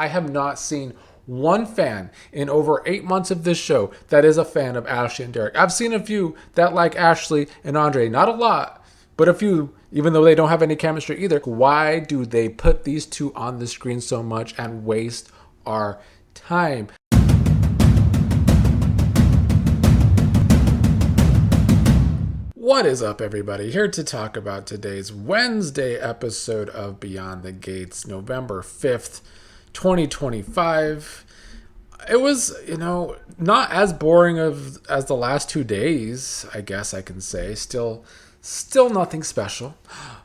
I have not seen one fan in over 8 months of this show that is a fan of Ashley and Derek. I've seen a few that like Ashley and Andre, not a lot, but a few, even though they don't have any chemistry either. Why do they put these two on the screen so much and waste our time? What is up, everybody? Here to talk about today's Wednesday episode of Beyond the Gates, November 5th, 2025. It was, not as boring as the last 2 days, I guess I can say. Still nothing special,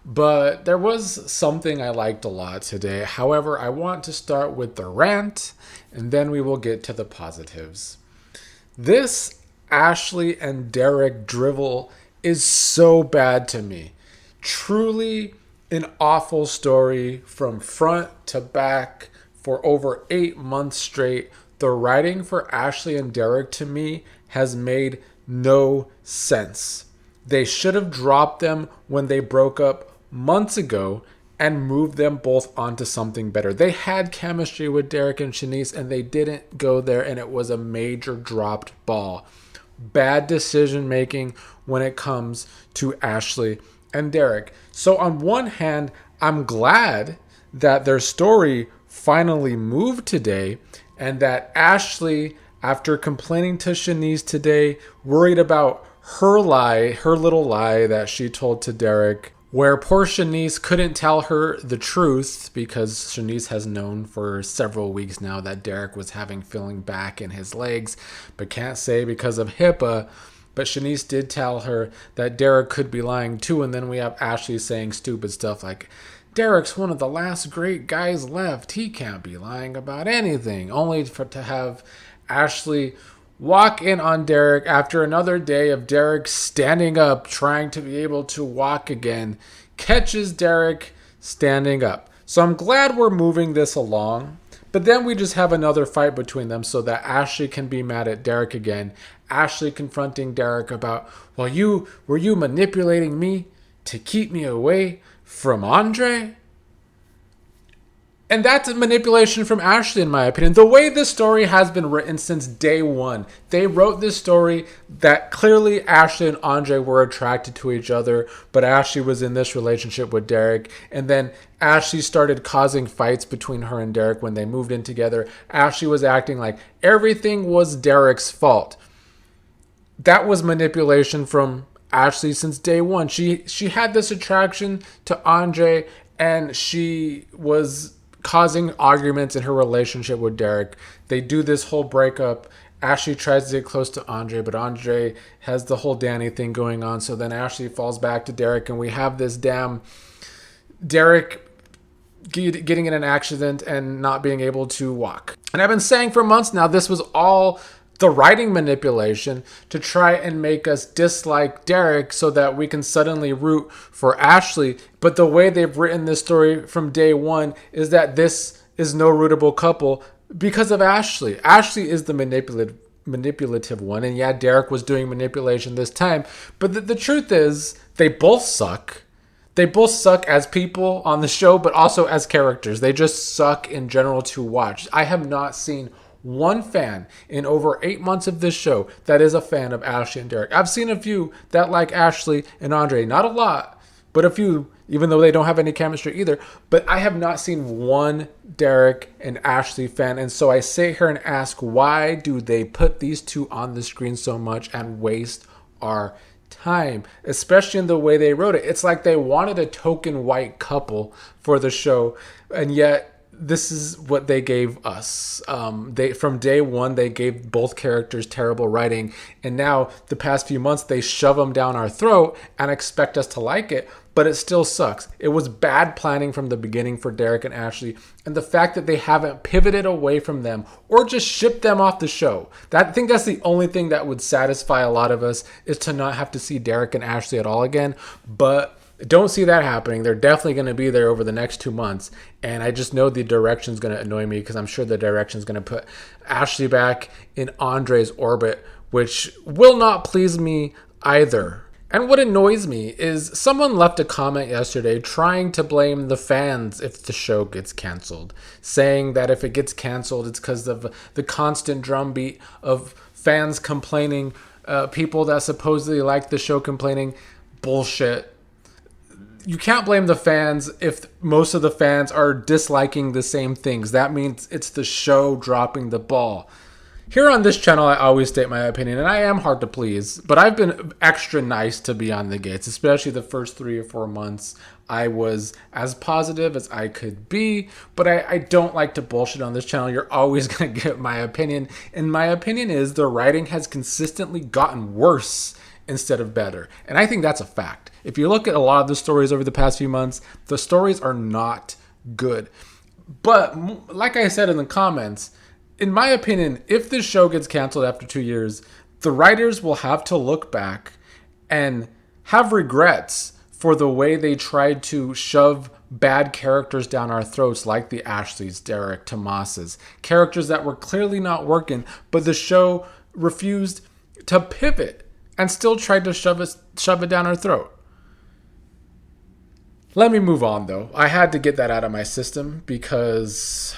but there was something I liked a lot today. However, I want to start with the rant, and then we will get to the positives. This Ashley and Derek drivel is so bad to me. Truly an awful story from front to back for over 8 months straight. The writing for Ashley and Derek to me has made no sense. They should have dropped them when they broke up months ago and moved them both onto something better. They had chemistry with Derek and Shanice, and they didn't go there, and it was a major dropped ball. Bad decision making when it comes to Ashley and Derek. So on one hand, I'm glad that their story finally moved today, and that Ashley, after complaining to Shanice today, worried about her little lie that she told to Derek, where poor Shanice couldn't tell her the truth because Shanice has known for several weeks now that Derek was having feeling back in his legs, but can't say because of HIPAA. But Shanice did tell her that Derek could be lying too, and then we have Ashley saying stupid stuff like, Derek's one of the last great guys left. He can't be lying about anything, only to have Ashley walk in on Derek after another day of Derek standing up, trying to be able to walk again, catches Derek standing up. So I'm glad we're moving this along, but then we just have another fight between them so that Ashley can be mad at Derek again. Ashley confronting Derek about, were you manipulating me to keep me away from Andre? And that's a manipulation from Ashley, in my opinion. The way this story has been written since day one, they wrote this story that clearly Ashley and Andre were attracted to each other, but Ashley was in this relationship with Derek. And then Ashley started causing fights between her and Derek when they moved in together. Ashley was acting like everything was Derek's fault. That was manipulation from Ashley since day one. She had this attraction to Andre, and she was causing arguments in her relationship with Derek. They do this whole breakup. Ashley tries to get close to Andre, but Andre has the whole Dani thing going on. So then Ashley falls back to Derek, and we have this damn Derek getting in an accident and not being able to walk. And I've been saying for months now, this was all the writing manipulation to try and make us dislike Derek so that we can suddenly root for Ashley. But the way they've written this story from day one is that this is no rootable couple because of Ashley. Ashley is the manipulative one. And yeah, Derek was doing manipulation this time. But the truth is, they both suck. They both suck as people on the show, but also as characters. They just suck in general to watch. I have not seen one fan in over 8 months of this show that is a fan of Ashley and Derek. I've seen a few that like Ashley and Andre, not a lot, but a few, even though they don't have any chemistry either. But I have not seen one Derek and Ashley fan. And so I sit here and ask, why do they put these two on the screen so much and waste our time, especially in the way they wrote it? It's like they wanted a token white couple for the show, and yet this is what they gave us. They from day one, they gave both characters terrible writing, and now the past few months they shove them down our throat and expect us to like it, but it still sucks. It was bad planning from the beginning for Derek and Ashley, and the fact that they haven't pivoted away from them or just shipped them off the show. I think that's the only thing that would satisfy a lot of us, is to not have to see Derek and Ashley at all again. But don't see that happening. They're definitely going to be there over the next 2 months. And I just know the direction's going to annoy me, because I'm sure the direction's going to put Ashley back in Andre's orbit, which will not please me either. And what annoys me is someone left a comment yesterday trying to blame the fans if the show gets canceled, saying that if it gets canceled, it's because of the constant drumbeat of fans complaining, people that supposedly like the show complaining. Bullshit. You can't blame the fans if most of the fans are disliking the same things. That means it's the show dropping the ball. Here on this channel, I always state my opinion, and I am hard to please, but I've been extra nice to Beyond the Gates, especially the first 3 or 4 months. I was as positive as I could be, but I don't like to bullshit on this channel. You're always going to get my opinion, and my opinion is the writing has consistently gotten worse instead of better, and I think that's a fact. If you look at a lot of the stories over the past few months, the stories are not good. But like I said in the comments, in my opinion, if this show gets canceled after 2 years, the writers will have to look back and have regrets for the way they tried to shove bad characters down our throats, like the Ashleys, Derek, Tomases, characters that were clearly not working, but the show refused to pivot and still tried to shove it down our throat. Let me move on, though. I had to get that out of my system because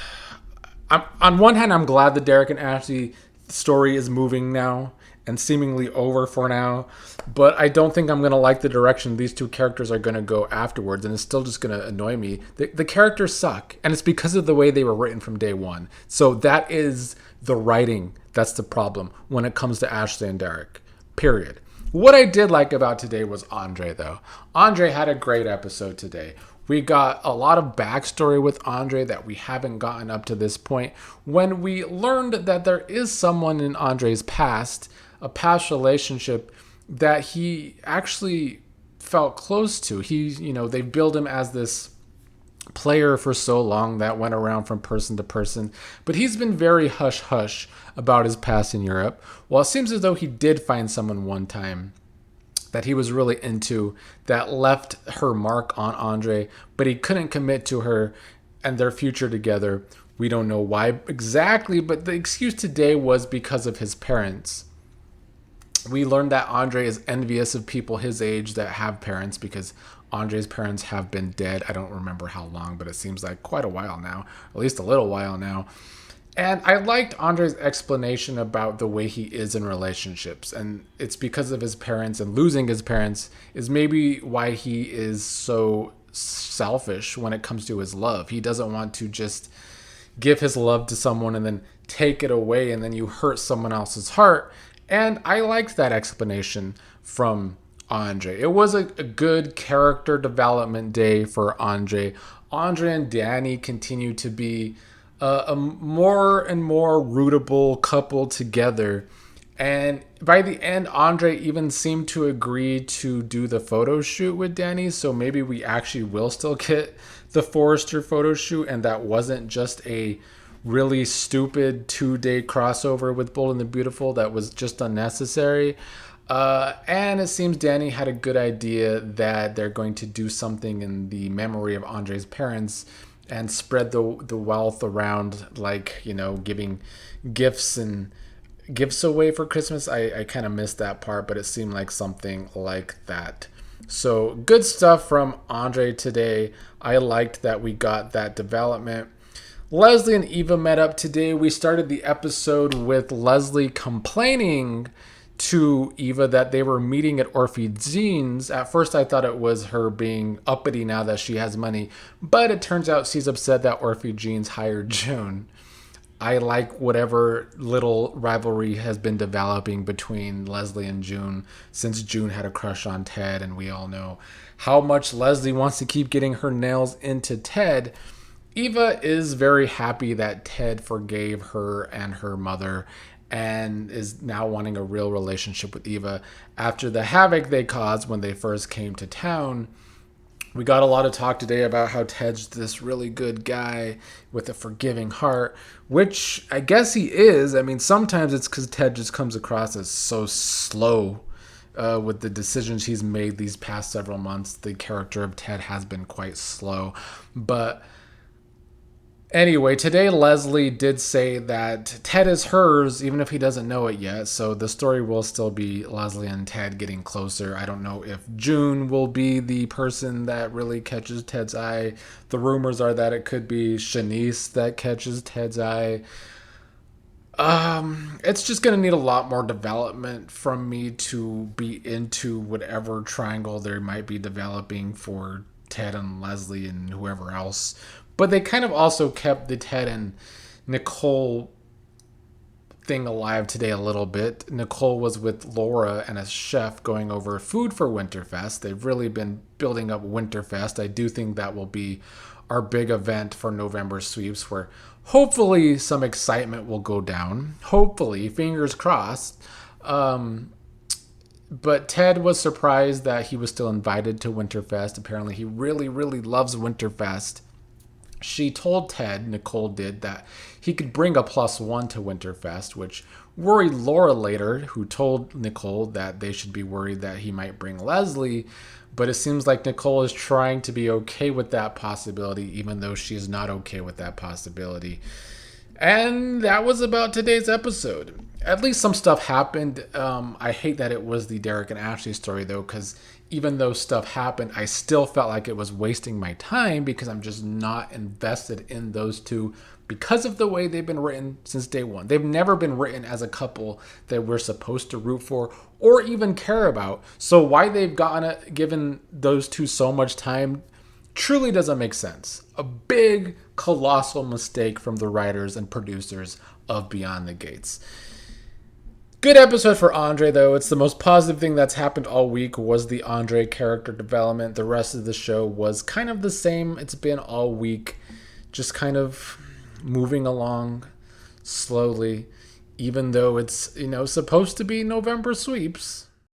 on one hand, I'm glad the Derek and Ashley story is moving now and seemingly over for now, but I don't think I'm going to like the direction these two characters are going to go afterwards, and it's still just going to annoy me. The characters suck, and it's because of the way they were written from day one. So that is the writing that's the problem when it comes to Ashley and Derek, period. What I did like about today was Andre, though. Andre had a great episode today. We got a lot of backstory with Andre that we haven't gotten up to this point. When we learned that there is someone in Andre's past, a past relationship that he actually felt close to. They built him as this player for so long that went around from person to person, but he's been very hush-hush about his past in Europe. Well, it seems as though he did find someone one time that he was really into that left her mark on Andre, but he couldn't commit to her and their future together. We don't know why exactly, but the excuse today was because of his parents. We learned that Andre is envious of people his age that have parents because Andre's parents have been dead. I don't remember how long, but it seems like quite a while now, at least a little while now. And I liked Andre's explanation about the way he is in relationships. And it's because of his parents, and losing his parents is maybe why he is so selfish when it comes to his love. He doesn't want to just give his love to someone and then take it away, and then you hurt someone else's heart. And I liked that explanation from Andre. It was a good character development day for Andre. Andre and Dani continue to be a more and more rootable couple together. And by the end, Andre even seemed to agree to do the photo shoot with Dani. So maybe we actually will still get the Forrester photo shoot, and that wasn't just a really stupid 2-day crossover with Bold and the Beautiful that was just unnecessary. And it seems Dani had a good idea that they're going to do something in the memory of Andre's parents and spread the wealth around, like, giving gifts away for Christmas. I kind of missed that part, but it seemed like something like that. So good stuff from Andre today. I liked that we got that development. Leslie and Eva met up today. We started the episode with Leslie complaining to Eva that they were meeting at Orphe Jeans. At first I thought it was her being uppity now that she has money, but it turns out she's upset that Orphe Jeans hired June. I like whatever little rivalry has been developing between Leslie and June since June had a crush on Ted, and we all know how much Leslie wants to keep getting her nails into Ted. Eva is very happy that Ted forgave her and her mother and is now wanting a real relationship with Eva after the havoc they caused when they first came to town. We got a lot of talk today about how Ted's this really good guy with a forgiving heart, which I guess he is. I mean, sometimes it's because Ted just comes across as so slow with the decisions he's made these past several months. The character of Ted has been quite slow, but Anyway, today Leslie did say that Ted is hers, even if he doesn't know it yet. So the story will still be Leslie and Ted getting closer. I don't know if June will be the person that really catches Ted's eye. The rumors are that it could be Shanice that catches Ted's eye. It's just gonna need a lot more development from me to be into whatever triangle there might be developing for Ted and Leslie and whoever else. But they kind of also kept the Ted and Nicole thing alive today a little bit. Nicole was with Laura and a chef going over food for Winterfest. They've really been building up Winterfest. I do think that will be our big event for November sweeps where hopefully some excitement will go down. Hopefully, fingers crossed. But Ted was surprised that he was still invited to Winterfest. Apparently, he really, really loves Winterfest. She told Ted, Nicole did, that he could bring a +1 to Winterfest, which worried Laura later, who told Nicole that they should be worried that he might bring Leslie. But it seems like Nicole is trying to be okay with that possibility, even though she is not okay with that possibility. And that was about today's episode. At least some stuff happened. I hate that it was the Derek and Ashley story, though, because even though stuff happened, I still felt like it was wasting my time because I'm just not invested in those two because of the way they've been written since day one. They've never been written as a couple that we're supposed to root for or even care about. So why they've given those two so much time truly doesn't make sense. A big, colossal mistake from the writers and producers of Beyond the Gates. Good episode for Andre, though. It's the most positive thing that's happened all week was the Andre character development. The rest of the show was kind of the same. It's been all week, just kind of moving along slowly, even though it's, supposed to be November sweeps.